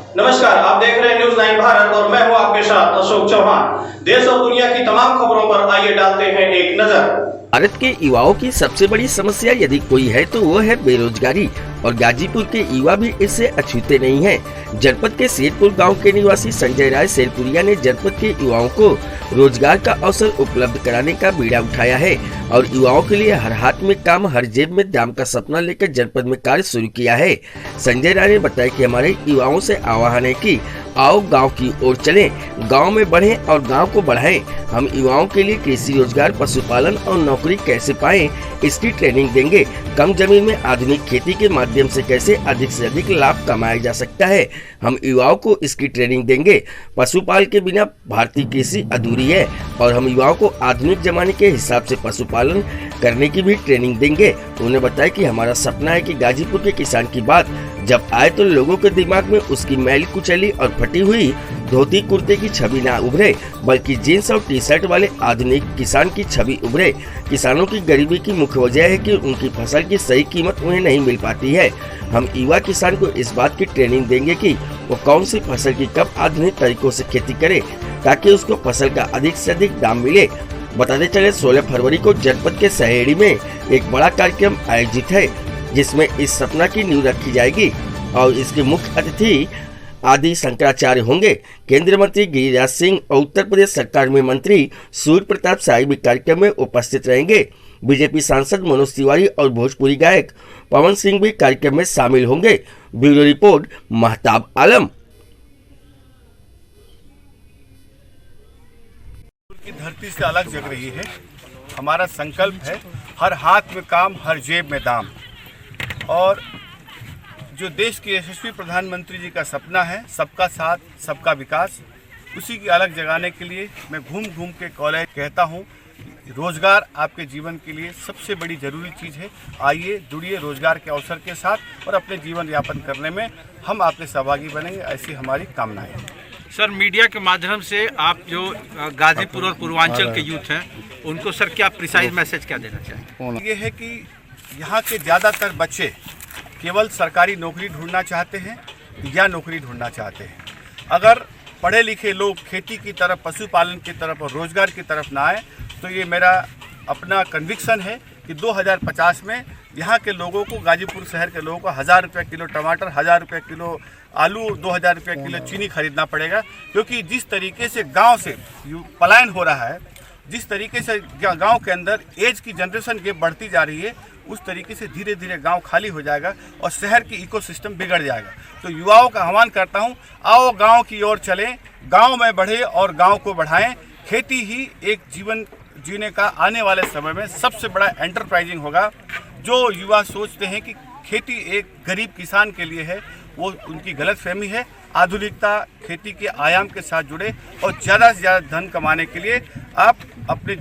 नमस्कार, आप देख रहे हैं न्यूज़ 9 भारत और मैं हूं आपके साथ अशोक चौहान। देश और दुनिया की तमाम खबरों पर आइए डालते हैं एक नजर। भारत के युवाओं की सबसे बड़ी समस्या यदि कोई है तो वो है बेरोजगारी और गाजीपुर के युवा भी इससे अछूते नहीं हैं। जनपद के शेरपुर गांव के निवासी संजय राय शेरपुरिया ने जनपद के युवाओं को रोजगार का अवसर उपलब्ध कराने का बीड़ा उठाया है और युवाओं के लिए हर हाथ में काम हर जेब में दाम का सपना लेकर जनपद में कार्य शुरू किया है। संजय राय ने बताया कि हमारे युवाओं से आह्वान है कि आओ गांव की ओर चलें, गांव में बढ़ें और गांव को बढ़ाएं। हम युवाओं के लिए कृषि रोजगार, पशुपालन और नौकरी कैसे पाएं, इसकी ट्रेनिंग देंगे। कम जमीन में आधुनिक खेती के माध्यम से कैसे अधिक से अधिक लाभ कमाया जा सकता है, हम युवाओं को इसकी ट्रेनिंग देंगे। पशुपालन के बिना भारतीय कृषि अधूरी है और हम युवाओं को आधुनिक जमाने के हिसाब से पशुपालन करने की भी ट्रेनिंग देंगे। उन्होंने बताया कि हमारा सपना है कि गाजीपुर के किसान की बात जब आए तो लोगों के दिमाग में उसकी मैली कुचली और फटी हुई धोती कुर्ते की छवि ना उभरे, बल्कि जींस और टी शर्ट वाले आधुनिक किसान की छवि उभरे। किसानों की गरीबी की मुख्य वजह है कि उनकी फसल की सही कीमत उन्हें नहीं मिल पाती है। हम युवा किसान को इस बात की ट्रेनिंग देंगे कि वो कौन सी फसल की कब आधुनिक तरीकों से खेती करे ताकि उसको फसल का अधिक से अधिक दाम मिले। बताते चले 16 फरवरी को जनपद के सहेड़ी में एक बड़ा कार्यक्रम आयोजित है जिसमें इस सपना की नींव रखी जाएगी और इसके मुख्य अतिथि आदि शंकराचार्य होंगे। केंद्रीय मंत्री गिरिराज सिंह और उत्तर प्रदेश सरकार में मंत्री सूर्य प्रताप शाही भी कार्यक्रम में उपस्थित रहेंगे। बीजेपी सांसद मनोज तिवारी और भोजपुरी गायक पवन सिंह भी कार्यक्रम में शामिल होंगे। ब्यूरो रिपोर्ट महताब आलम। की धरती से अलग जग रही है। हमारा संकल्प है हर हाथ में काम हर जेब में दाम। और जो देश के यशस्वी प्रधानमंत्री जी का सपना है सबका साथ सबका विकास, उसी की अलग जगाने के लिए मैं घूम घूम के कॉलेज कहता हूँ रोजगार आपके जीवन के लिए सबसे बड़ी जरूरी चीज़ है। आइए जुड़िए रोजगार के अवसर के साथ और अपने जीवन यापन करने में हम आपके सहभागी बनेंगे, ऐसी हमारी कामना है। सर, मीडिया के माध्यम से आप जो गाजीपुर और पूर्वांचल के यूथ हैं उनको सर क्या प्रिसाइज मैसेज क्या देना चाहेंगे? ये है कि यहाँ के ज़्यादातर बच्चे केवल सरकारी नौकरी ढूंढना चाहते हैं या नौकरी ढूंढना चाहते हैं। अगर पढ़े लिखे लोग खेती की तरफ, पशुपालन की तरफ और रोजगार की तरफ ना आए तो ये मेरा अपना कन्विक्शन है कि 2050 में यहाँ के लोगों को, गाजीपुर शहर के लोगों को 1000 रुपये किलो टमाटर, 1000 रुपये किलो आलू, 2000 रुपये किलो चीनी खरीदना पड़ेगा। क्योंकि जिस तरीके से गांव से पलायन हो रहा है, जिस तरीके से गांव के अंदर एज की जनरेशन गैप बढ़ती जा रही है, उस तरीके से धीरे धीरे गांव खाली हो जाएगा और शहर की इकोसिस्टम बिगड़ जाएगा। तो युवाओं का आह्वान करता हूं, आओ गांव की ओर चलें, गांव में बढ़े और गांव को बढ़ाएं। खेती ही एक जीवन जीने का आने वाले समय में सबसे बड़ा एंटरप्राइजिंग होगा। जो युवा सोचते हैं कि खेती एक गरीब किसान के लिए है, वो उनकी गलतफहमी है। आधुनिकता खेती के आयाम के साथ जुड़े और ज़्यादा से ज़्यादा धन कमाने के लिए आप अपने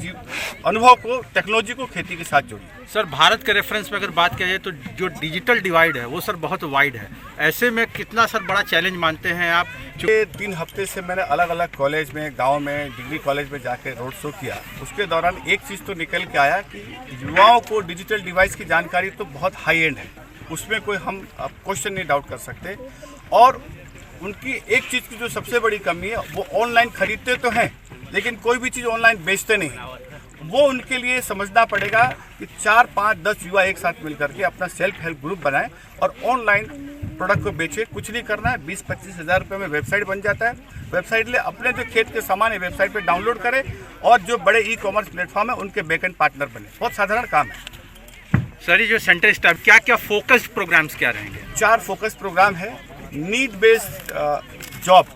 अनुभव को, टेक्नोलॉजी को खेती के साथ जोड़िए। सर, भारत के रेफरेंस में अगर बात किया जाए तो जो डिजिटल डिवाइड है वो सर बहुत वाइड है। ऐसे में कितना सर बड़ा चैलेंज मानते हैं आप? ये 3 हफ्ते से मैंने अलग अलग कॉलेज में, गांव में, डिग्री कॉलेज में जाकर रोड शो किया। उसके दौरान एक चीज़ तो निकल के आया कि युवाओं को डिजिटल डिवाइस की जानकारी तो बहुत हाई एंड है, उसमें कोई हम क्वेश्चन नहीं डाउट कर सकते। और उनकी एक चीज़ की जो सबसे बड़ी कमी है, वो ऑनलाइन खरीदते तो हैं लेकिन कोई भी चीज़ ऑनलाइन बेचते नहीं। वो उनके लिए समझना पड़ेगा कि 4, 5, 10 युवा एक साथ मिलकर के अपना सेल्फ हेल्प ग्रुप बनाएं और ऑनलाइन प्रोडक्ट को बेचें। कुछ नहीं करना है, 20-25 हज़ार रुपये में वेबसाइट बन जाता है। वेबसाइट ले अपने जो खेत के सामान है वेबसाइट पे डाउनलोड करें और जो बड़े ई-कॉमर्स प्लेटफॉर्म है उनके बैकएंड पार्टनर बने। बहुत साधारण काम है। सर, ये जो सेंटर स्टाफ क्या क्या फोकस प्रोग्राम्स क्या रहेंगे? 4 फोकस प्रोग्राम है। नीड बेस्ड जॉब,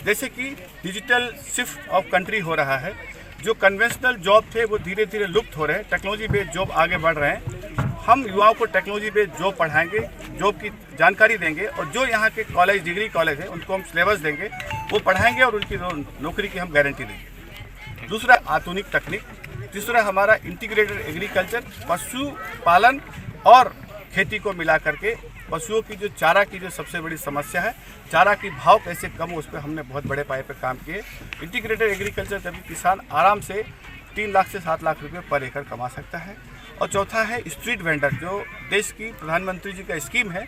जैसे कि डिजिटल शिफ्ट ऑफ कंट्री हो रहा है। जो कन्वेंशनल जॉब थे वो धीरे धीरे लुप्त हो रहे हैं, टेक्नोलॉजी बेस्ड जॉब आगे बढ़ रहे हैं। हम युवाओं को टेक्नोलॉजी बेस्ड जॉब पढ़ाएंगे, जॉब की जानकारी देंगे और जो यहाँ के कॉलेज, डिग्री कॉलेज है उनको हम सिलेबस देंगे, वो पढ़ाएंगे और उनकी नौकरी की हम गारंटी देंगे। दूसरा आधुनिक तकनीक। तीसरा हमारा इंटीग्रेटेड एग्रीकल्चर, पशुपालन और खेती को मिला करके पशुओं की जो चारा की जो सबसे बड़ी समस्या है, चारा की भाव कैसे कम हो, उस पर हमने बहुत बड़े पाए पे काम किए। इंटीग्रेटेड एग्रीकल्चर तभी किसान आराम से 3 लाख से 7 लाख रुपए पर एकड़ कमा सकता है। और चौथा है स्ट्रीट वेंडर, जो देश की प्रधानमंत्री जी का स्कीम है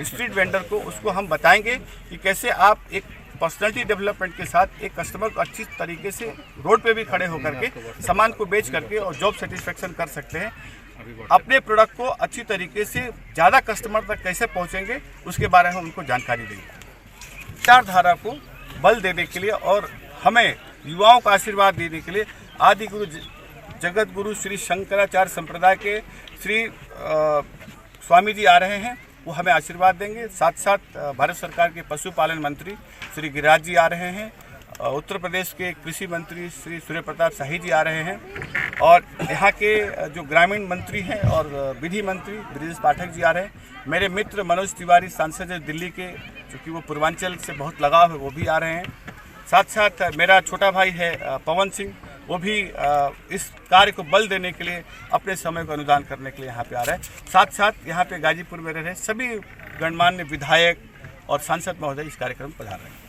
स्ट्रीट वेंडर को, उसको हम बताएंगे कि कैसे आप एक पर्सनैलिटी डेवलपमेंट के साथ एक कस्टमर को अच्छी तरीके से रोड पे भी खड़े होकर के सामान को बेच करके और जॉब सेटिस्फेक्शन कर सकते हैं। अपने प्रोडक्ट को अच्छी तरीके से ज़्यादा कस्टमर तक कैसे पहुंचेंगे उसके बारे में उनको जानकारी देंगे। विचारधारा को बल देने के लिए और हमें युवाओं का आशीर्वाद देने के लिए आदि गुरु जगत गुरु श्री शंकराचार्य संप्रदाय के श्री स्वामी जी आ रहे हैं, वो हमें आशीर्वाद देंगे। साथ साथ भारत सरकार के पशुपालन मंत्री श्री गिरिराज जी आ रहे हैं, उत्तर प्रदेश के कृषि मंत्री श्री सूर्य प्रताप शाही जी आ रहे हैं और यहाँ के जो ग्रामीण मंत्री हैं और विधि मंत्री ब्रिजेश पाठक जी आ रहे हैं। मेरे मित्र मनोज तिवारी सांसद है दिल्ली के, चूँकि वो पूर्वांचल से बहुत लगाव है, वो भी आ रहे हैं। साथ साथ मेरा छोटा भाई है पवन सिंह, वो भी इस कार्य को बल देने के लिए अपने समय को अनुदान करने के लिए यहाँ पे आ रहा है। साथ साथ यहाँ पे गाजीपुर में रह रहे सभी गणमान्य विधायक और सांसद महोदय इस कार्यक्रम में पधार रहे हैं।